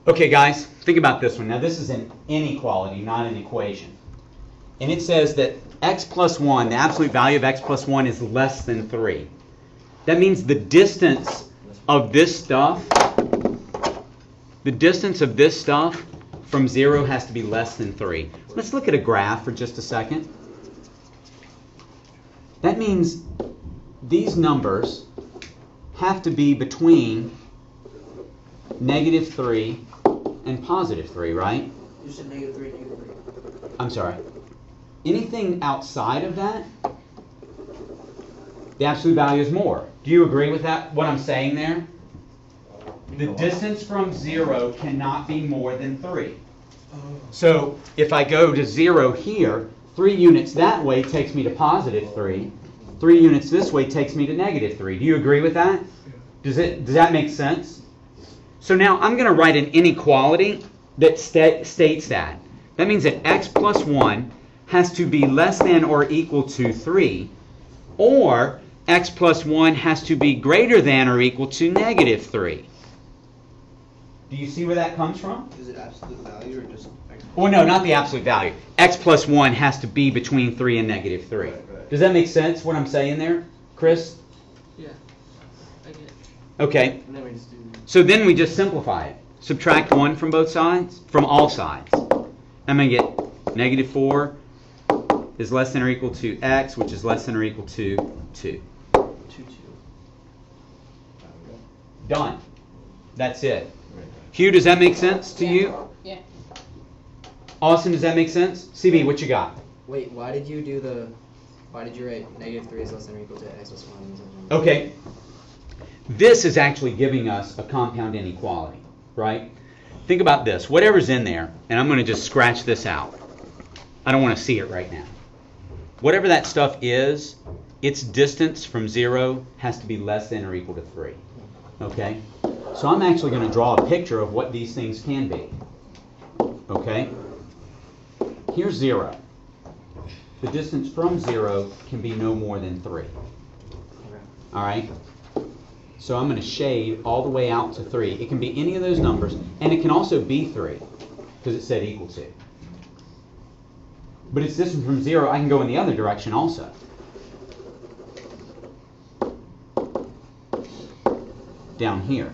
Okay, guys, think about this one. Now, this is an inequality, not an equation. And it says that x plus 1, the absolute value of x plus 1 is less than 3. That means the distance of this stuff, from 0 has to be less than 3. Let's look at a graph for just a second. That means these numbers have to be between -3 and +3, right? You said -3, -3. I'm sorry. Anything outside of that, the absolute value is more. Do you agree with that, what I'm saying there? The distance from 0 cannot be more than 3. So if I go to 0 here, 3 units that way takes me to +3. 3 units this way takes me to -3. Do you agree with that? Does that make sense? So now I'm going to write an inequality that states that. That means that x plus 1 has to be less than or equal to 3, or x plus 1 has to be greater than or equal to -3. Do you see where that comes from? Is it absolute value or just x? Well, no, not the absolute value. X plus 1 has to be between 3 and -3. Right. Does that make sense, what I'm saying there, Chris? Yeah, I get it. Okay. And then we just do. So then we just simplify it. Subtract 1 from both sides, from all sides. I'm going to get -4 is less than or equal to x, which is less than or equal to 2. 2, 2. Done. That's it. Hugh, does that make sense to you? Yeah. Austin, does that make sense? CB, what you got? Wait, why did you write -3 is less than or equal to x plus 1? Okay. This is actually giving us a compound inequality, right? Think about this. Whatever's in there, and I'm going to just scratch this out. I don't want to see it right now. Whatever that stuff is, its distance from 0 has to be less than or equal to 3. Okay? So I'm actually going to draw a picture of what these things can be. Okay? Here's 0. The distance from 0 can be no more than 3. All right? So I'm going to shade all the way out to 3. It can be any of those numbers, and it can also be 3, because it said equal to. But its distance from 0, I can go in the other direction also. Down here.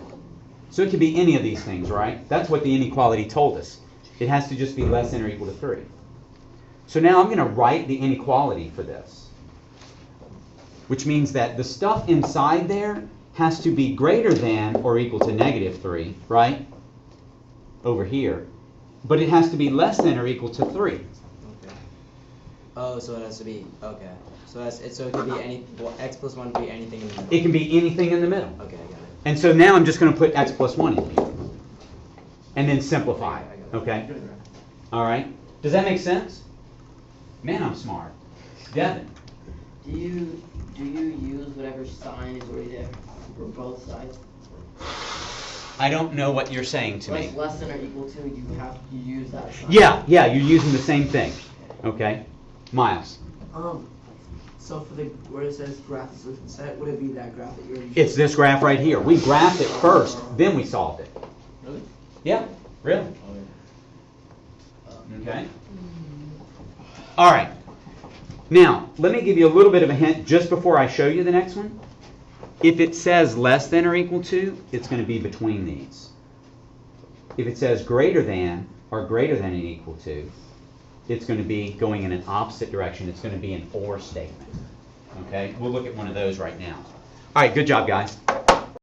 So it could be any of these things, right? That's what the inequality told us. It has to just be less than or equal to 3. So now I'm going to write the inequality for this, which means that the stuff inside there has to be greater than or equal to -3, right? Over here. But it has to be less than or equal to 3. Okay. Oh, so it has to be, okay. So it could be any, well, x plus 1 could be anything in the middle. It can be anything in the middle. Okay, I got it. And so now I'm just going to put x plus 1 in here. And then simplify it. Okay? All right? Does that make sense? Man, I'm smart. Devin. Do you use whatever sign is already there for both sides? I don't know what you're saying to Or me. it's less than or equal to, you use that sign. Yeah, you're using the same thing. Okay? Miles. So for the where it says graph the solution set, would it be that graph that you're using? It's this graph right here. We graphed it first, then we solved it. Really? Yeah, really. Okay? All right. Now, let me give you a little bit of a hint just before I show you the next one. If it says less than or equal to, it's going to be between these. If it says greater than or greater than and equal to, it's going to be going in an opposite direction. It's going to be an or statement. Okay? We'll look at one of those right now. All right, good job, guys.